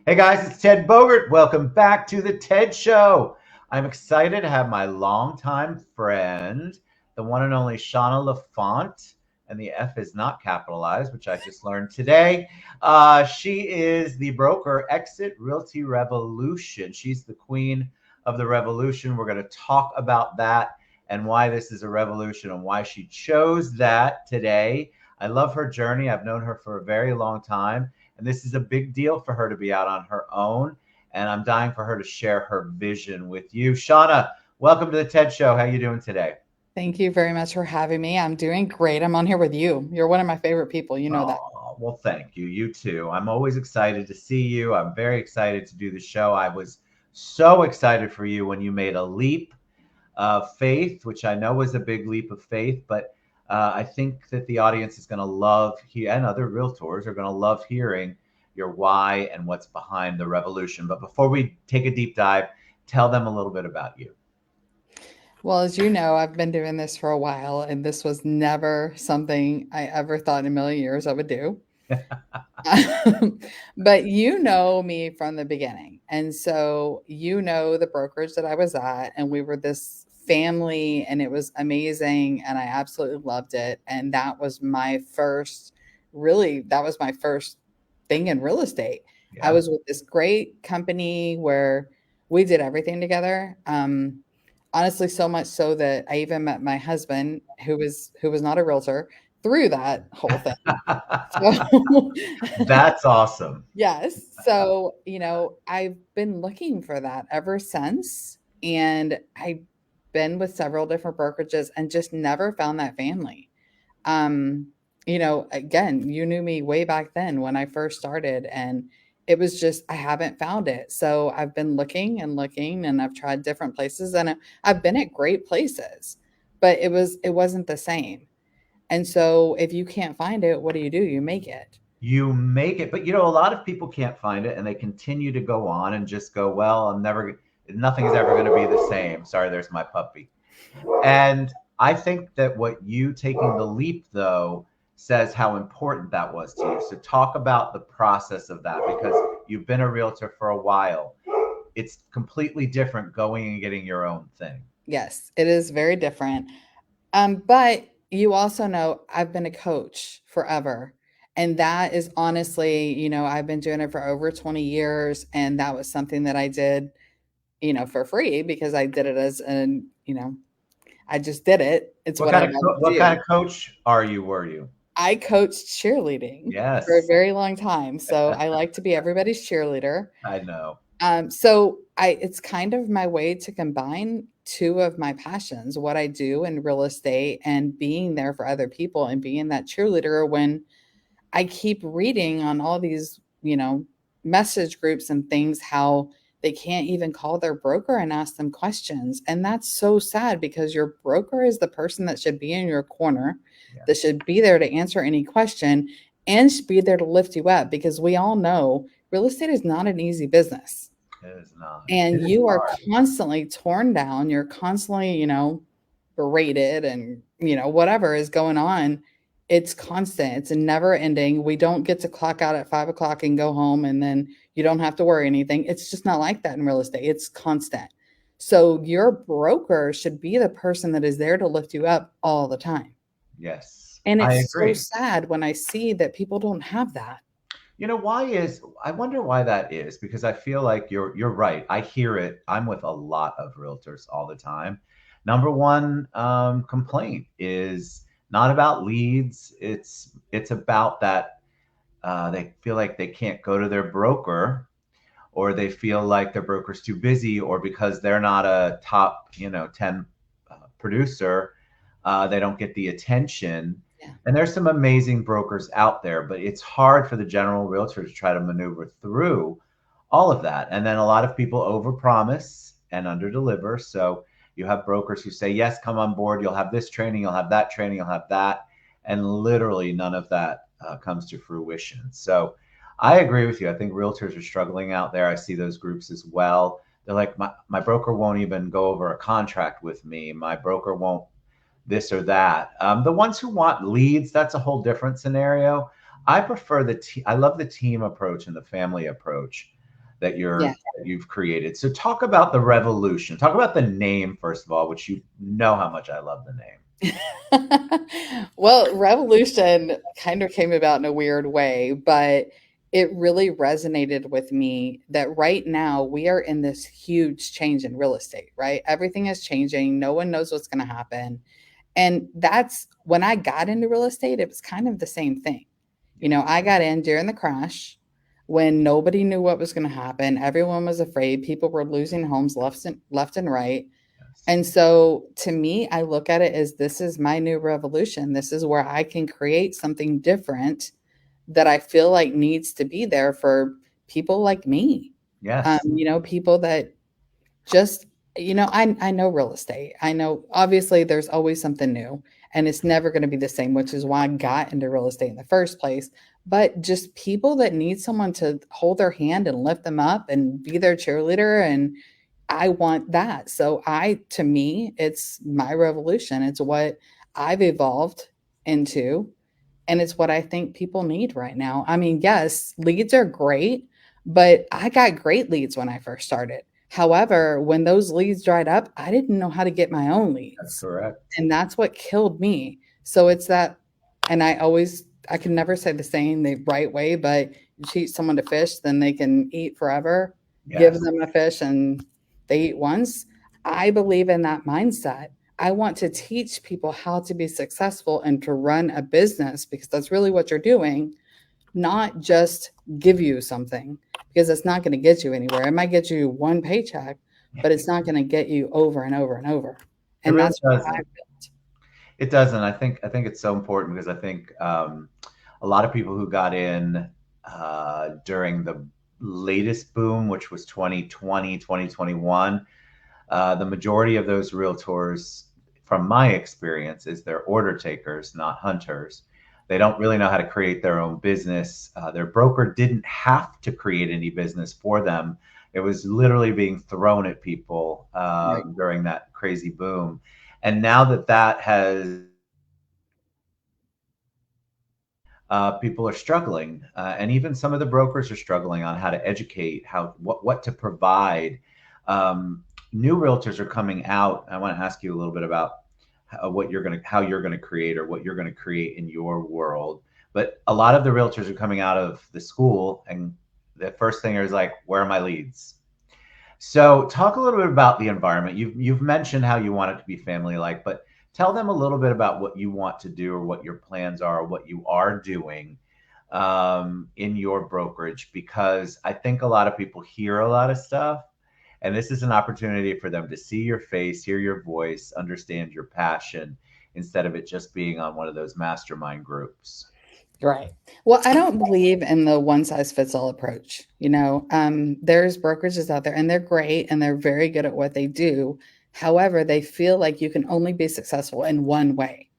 Hey guys, it's Ted Bogert. Welcome back to the TED Show. I'm excited to have my longtime friend, the one and only Shawna Lafont, and the F is not capitalized, which I just learned today. She is the broker, EXIT Realty Revolution. She's the queen of the revolution. We're going to talk about that and why this is a revolution and why she chose that today. I love her journey. I've known her for a very long time. And this is a big deal for her to be out on her own. And I'm dying for her to share her vision with you. Shawna, welcome to the TED Show. How you doing today? Thank you very much for having me. I'm doing great. I'm on here with you. You're one of my favorite people. You know that. Oh, well, thank you. You too. I'm always excited to see you. I'm very excited to do the show. I was so excited for you when you made a leap of faith, which I know was a big leap of faith, but I think that the audience is going to love, and other realtors are going to love hearing your why and what's behind the revolution. But before we take a deep dive, tell them a little bit about you. Well, as you know, I've been doing this for a while, and this was never something I ever thought in a million years I would do. But you know me from the beginning. And so you know the brokerage that I was at, and we were this family, and it was amazing. And I absolutely loved it. And that was my first, really, that was my first thing in real estate. I Yeah. was with this great company where we did everything together. Honestly, so much so that I even met my husband, who was not a realtor, through that whole thing. So That's awesome. yes. So, I've been looking for that ever since. And I've been with several different brokerages and just never found that family. Again, you knew me way back then when I first started, and it was just I haven't found it. So I've been looking and looking, and I've tried different places, and I've been at great places, but it wasn't the same. And so if you can't find it, what do? You make it. You make it, but a lot of people can't find it and they continue to go on and just go, well, nothing's ever going to be the same. Sorry, there's my puppy. And I think that what you taking the leap, though, says how important that was to you. So, talk about the process of that because you've been a realtor for a while. It's completely different going and getting your own thing. Yes, it is very different. But you also know I've been a coach forever. And that is honestly, I've been doing it for over 20 years. And that was something that I did, for free because I did it I just did it. It's what I love to What kind do. of coach are you? Were you? I coached cheerleading for a Yes, very long time. So I like to be everybody's cheerleader. I know. It's kind of my way to combine two of my passions, what I do in real estate and being there for other people and being that cheerleader when I keep reading on all these, message groups and things how they can't even call their broker and ask them questions. And that's so sad because your broker is the person that should be in your corner, that Yes, should be there to answer any question and should be there to lift you up because we all know real estate is not an easy business. it is not. It And is you are hard. constantly torn down, you're constantly, berated and, whatever is going on. It's constant. It's a never ending. We don't get to clock out at 5 o'clock and go home and then you don't have to worry anything. It's just not like that in real estate. It's constant. So your broker should be the person that is there to lift you up all the time. Yes, And I it's so agree. sad when I see that people don't have that. I wonder why that is because I feel like you're right. I hear it. I'm with a lot of realtors all the time. Number one complaint is not about leads. It's about that they feel like they can't go to their broker, or they feel like their broker's too busy, or because they're not a top 10 producer, they don't get the attention. Yeah. And there's some amazing brokers out there, but it's hard for the general realtor to try to maneuver through all of that. And then a lot of people overpromise and underdeliver. So you have brokers who say, yes, come on board. You'll have this training, you'll have that training, you'll have that. And literally none of that comes to fruition. So I agree with you. I think realtors are struggling out there. I see those groups as well. They're like, my broker won't even go over a contract with me. My broker won't this or that. The ones who want leads, that's a whole different scenario. I prefer I love the team approach and the family approach. Yeah. that you've created. So talk about the revolution. Talk about the name first of all, which you know how much I love the name. Well, revolution kind of came about in a weird way, but it really resonated with me that right now we are in this huge change in real estate, right? Everything is changing. No one knows what's going to happen. And that's when I got into real estate, it was kind of the same thing. You Yeah. know, I got in during the crash when nobody knew what was going to happen. Everyone was afraid. People were losing homes left and right. Yes. And so to me, I look at it as this is my new revolution. This is where I can create something different that I feel like needs to be there for people like me. Yes. People that just, I know real estate. I know obviously there's always something new and it's never going to be the same, which is why I got into real estate in the first place. But just people that need someone to hold their hand and lift them up and be their cheerleader, and I want that. So to me, it's my revolution. It's what I've evolved into, and it's what I think people need right now. I mean, yes, leads are great, but I got great leads when I first started. However, when those leads dried up, I didn't know how to get my own That's leads. correct. And that's what killed me. So it's that, and I can never say the saying the right way, but you teach someone to fish, then they can eat forever. Give Yes. them a fish and they eat once. I believe in that mindset. I want to teach people how to be successful and to run a business because that's really what you're doing, not just give you something because it's not going to get you anywhere. It might get you one paycheck, but it's not going to get you over and over and over. It And really that's what I doesn't. It doesn't. I think it's so important because I think a lot of people who got in during the latest boom, which was 2020, 2021, the majority of those realtors, from my experience, is they're order takers, not hunters. They don't really know how to create their own business. Their broker didn't have to create any business for them. It was literally being thrown at people right. during that crazy boom. And now that that has people are struggling, and even some of the brokers are struggling on how to educate, how what to provide. Um, New realtors are coming out. I want to ask you a little bit about how you're gonna create or what you're gonna create in your world. But a lot of the realtors are coming out of the school, and the first thing is like, where are my leads? So talk a little bit about the environment. You've mentioned how you want it to be family like, but tell them a little bit about what you want to do or what your plans are or what you are doing in your brokerage, because I think a lot of people hear a lot of stuff, and this is an opportunity for them to see your face, hear your voice, understand your passion, instead of it just being on one of those mastermind groups. Right. Well, I don't believe in the one size fits all approach. There's brokerages out there and they're great and they're very good at what they do. However, they feel like you can only be successful in one way.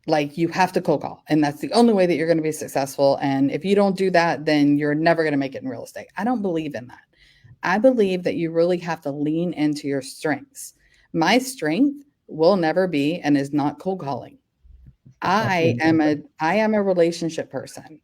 Like you have to cold call, and that's the only way that you're going to be successful. And if you don't do that, then you're never going to make it in real estate. I don't believe in that. I believe that you really have to lean into your strengths. My strength will never be and is not cold calling. I am a relationship person.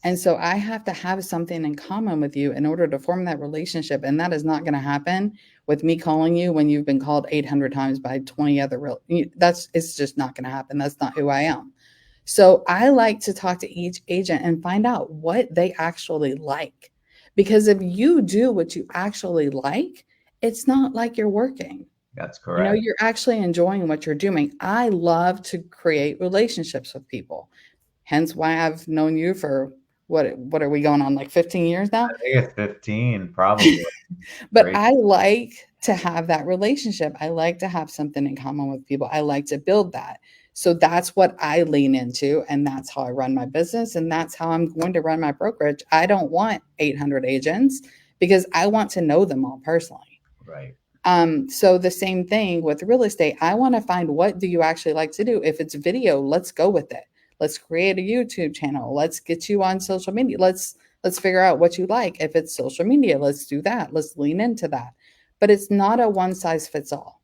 And Yes. so I have to have something in common with you in order to form that relationship. And that is not going to happen with me calling you when you've been called 800 times by 20 other it's just not going to happen. That's not who I am. So I like to talk to each agent and find out what they actually like. Because if you do what you actually like, it's not like you're working. That's correct. You're actually enjoying what you're doing. I love to create relationships with people. Hence why I've known you for what are we going on, like 15 years now? I think it's 15, probably. But Great. I like to have that relationship. I like to have something in common with people. I like to build that. So that's what I lean into, and that's how I run my business, and that's how I'm going to run my brokerage. I don't want 800 agents because I want to know them all personally. Right. So the same thing with real estate. I want to find what do you actually like to do? If it's video, let's go with it. Let's create a YouTube channel. Let's get you on social media. Let's figure out what you like. If it's social media, let's do that. Let's lean into that. But it's not a one size fits all.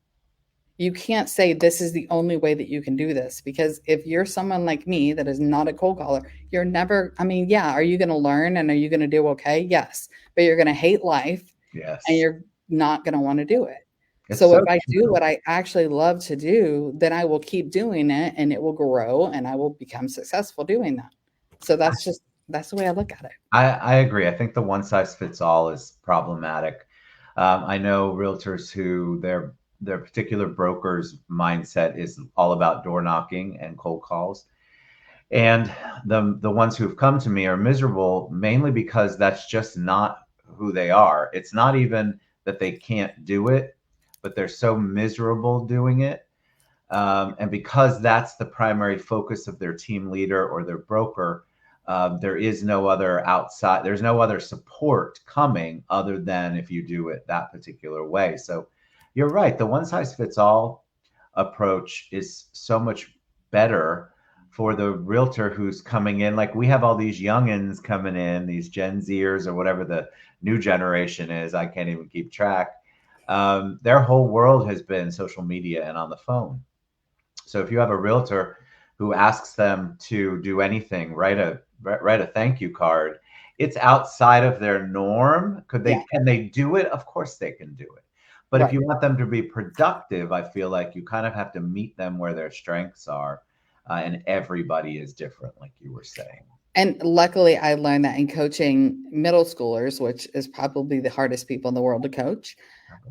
You can't say this is the only way that you can do this, because if you're someone like me that is not a cold caller, you're never, I mean, yeah, are you going to learn and are you going to do okay? Yes, but you're going to hate life and Yes. you're not going to want to do it. It's So if so I do true. what I actually love to do, then I will keep doing it and it will grow and I will become successful doing that. So that's the way I look at it. I agree. I think the one size fits all is problematic. I know realtors who their particular broker's mindset is all about door knocking and cold calls. And the ones who've come to me are miserable mainly because that's just not who they are. It's not even that they can't do it, but they're so miserable doing it. And because that's the primary focus of their team leader or their broker, there is no other outside, there's no other support coming other than if you do it that particular way. So you're right. The one size fits all approach is so much better for the realtor who's coming in. Like we have all these youngins coming in, these Gen Zers or whatever the new generation is. I can't even keep track. Their whole world has been social media and on the phone. So if you have a realtor who asks them to do anything, write a thank you card, it's outside of their norm. Yeah, Can they do it? Of course they can do it. But if right. you want them to be productive, I feel like you kind of have to meet them where their strengths are. And everybody is different, like you were saying. And luckily, I learned that in coaching middle schoolers, which is probably the hardest people in the world to coach.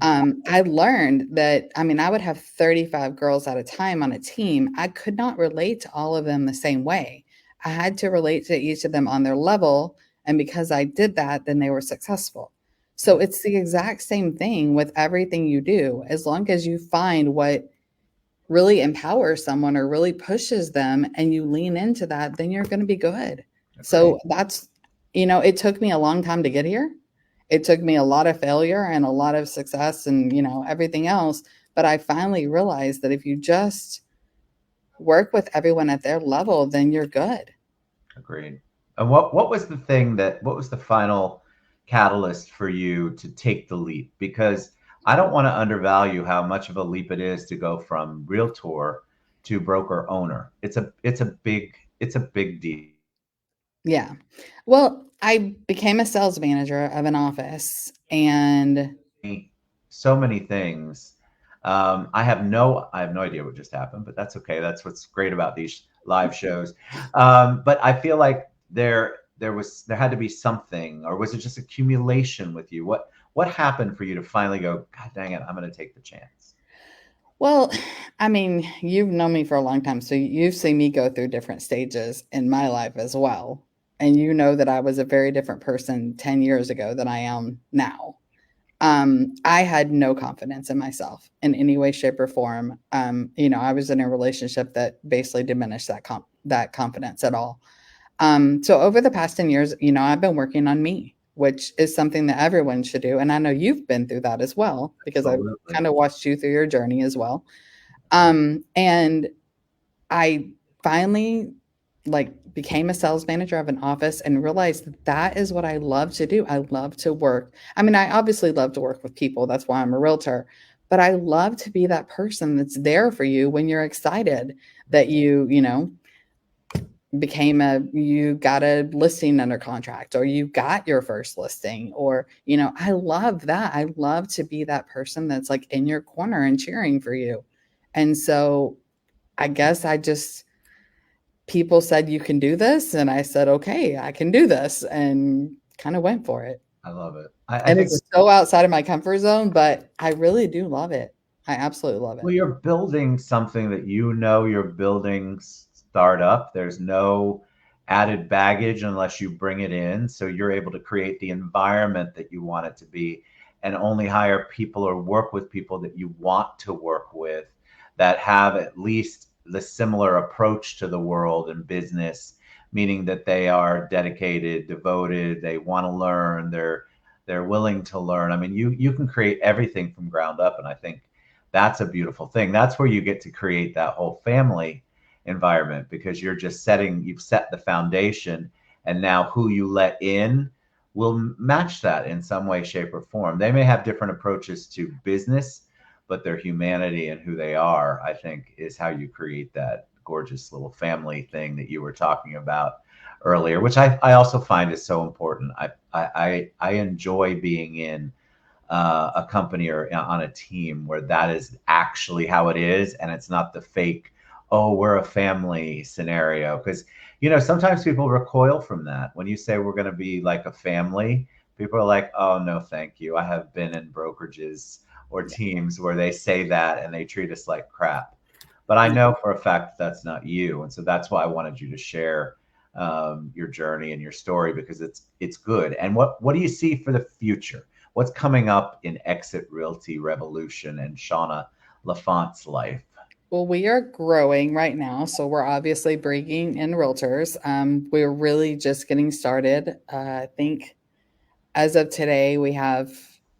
I learned that, I mean, I would have 35 girls at a time on a team. I could not relate to all of them the same way. I had to relate to each of them on their level. And because I did that, then they were successful. So it's the exact same thing with everything you do. As long as you find what really empowers someone or really pushes them and you lean into that, then you're going to be good. Agreed. So that's, it took me a long time to get here. It took me a lot of failure and a lot of success and, everything else. But I finally realized that if you just work with everyone at their level, then you're good. Agreed. And what was the final catalyst for you to take the leap? Because I don't want to undervalue how much of a leap it is to go from realtor to broker owner. It's a big deal. Yeah. Well, I became a sales manager of an office and So many things. I have no idea what just happened, but that's okay. That's what's great about these live shows. But I feel like there had to be something, or was it just accumulation with you? What happened for you to finally go, God dang it, I'm going to take the chance? well, I mean, you've known me for a long time, so you've seen me go through different stages in my life as well. And you know that I was a very different person 10 years ago than I am now. I had no confidence in myself in any way, shape, or form. I was in a relationship that basically diminished that confidence at all. So over the past 10 years, I've been working on me, which is something that everyone should do. And I know you've been through that as well, because I've Absolutely. kind of watched you through your journey as well. And I finally became a sales manager of an office and realized that that is what I love to do. I love to work. I mean, I obviously love to work with people. That's why I'm a realtor. But I love to be that person that's there for you when you're excited that you got a listing under contract or you got your first listing or I love that. I love to be that person that's like in your corner and cheering for you. And so I guess I just people said you can do this and I said okay, I can do this and kind of went for it. I love it. I And think it's so outside of my comfort zone, but I really do love it. I absolutely love it. well, you're building something that you're building startup. There's no added baggage unless you bring it in. So you're able to create the environment that you want it to be and only hire people or work with people that you want to work with that have at least the similar approach to the world and business, meaning that they are dedicated, devoted, they want to learn, they're willing to learn. I mean, you can create everything from ground up. And I think that's a beautiful thing. That's where you get to create that whole family environment because you've set the foundation, and now who you let in will match that in some way, shape, or form. They may have different approaches to business, but their humanity and who they are, I think, is how you create that gorgeous little family thing that you were talking about earlier, which I also find is so important. I enjoy being in a company or on a team where that is actually how it is, and it's not the fake, oh, we're a family scenario. Because sometimes people recoil from that. When you say we're going to be like a family, people are like, oh no, thank you. I have been in brokerages or teams where they say that and they treat us like crap. But I know for a fact that's not you, and so that's why I wanted you to share your journey and your story, because it's good. And what do you see for the future? What's coming up in EXIT Realty Revolution and Shawna Lafont's life? Well, we are growing right now, so we're obviously bringing in realtors. We're really just getting started. I think as of today, we have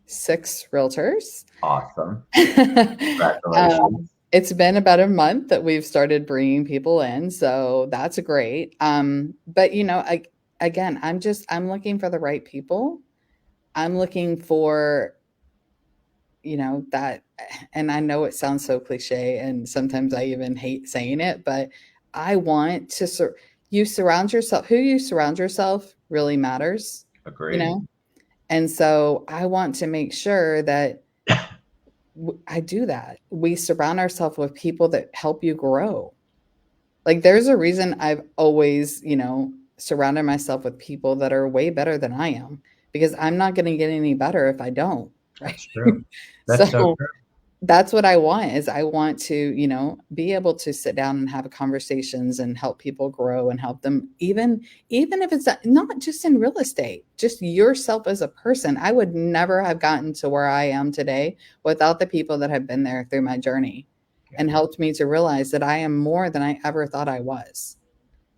6 realtors. Awesome. um, Congratulations. it's been about a month that we've started bringing people in, so that's great. But again, I'm looking for the right people. I'm looking for that, and I know it sounds so cliche, and sometimes I even hate saying it, but I want to you surround yourself who you surround yourself really matters, you Agreed. know? And so I want to make sure that I do that. We surround ourselves with people that help you grow. Like, there's a reason I've always, surrounded myself with people that are way better than I am, because I'm not going to get any better if I don't, right? That's true. That's so So true. that's what I want, is I want to, be able to sit down and have conversations and help people grow and help them, even if it's not just in real estate, just yourself as a person. I would never have gotten to where I am today without the people that have been there through my journey Yeah. and helped me to realize that I am more than I ever thought I was.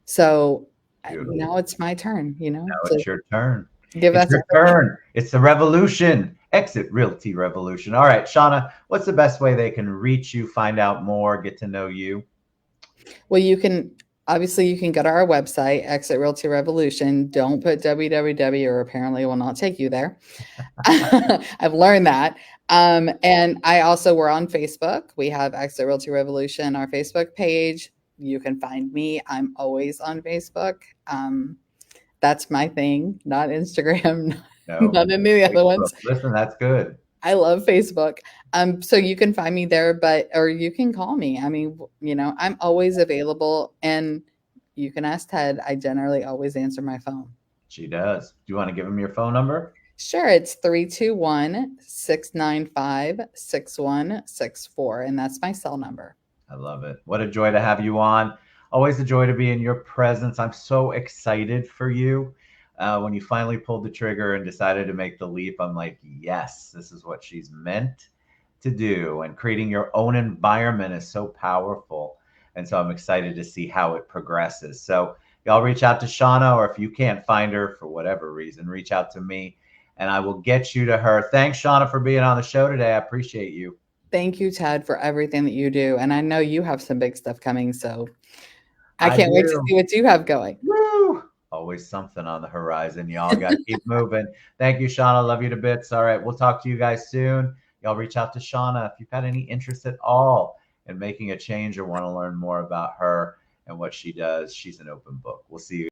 So Beautiful. now it's my turn, Now to it's your turn. give It's that to your other people. turn. It's the revolution. EXIT Realty Revolution. All right, Shawna, what's the best way they can reach you, find out more, get to know you? Well, you can go to our website, Exit Realty Revolution. Don't put www, or apparently it will not take you there. I've learned that. And we're on Facebook. We have Exit Realty Revolution, our Facebook page. You can find me. I'm always on Facebook. That's my thing, not Instagram, No, not any of the other Facebook. ones. Listen, that's good. I love Facebook. So you can find me there, or you can call me. I mean, I'm always available, and you can ask Ted. I generally always answer my phone. She does. Do you want to give him your phone number? Sure, it's 321-695-6164, and that's my cell number. I love it. What a joy to have you on. Always a joy to be in your presence. I'm so excited for you. When you finally pulled the trigger and decided to make the leap, I'm like, yes, this is what she's meant to do. And creating your own environment is so powerful. And so I'm excited to see how it progresses. So y'all reach out to Shawna, or if you can't find her for whatever reason, reach out to me and I will get you to her. Thanks, Shawna, for being on the show today. I appreciate you. Thank you, Ted, for everything that you do, and I know you have some big stuff coming, so I I can't wait to do. see what you have going. Woo! Always something on the horizon. Y'all got to keep moving. Thank you, Shawna. Love you to bits. All right. We'll talk to you guys soon. Y'all reach out to Shawna if you've got any interest at all in making a change or want to learn more about her and what she does. She's an open book. We'll see you.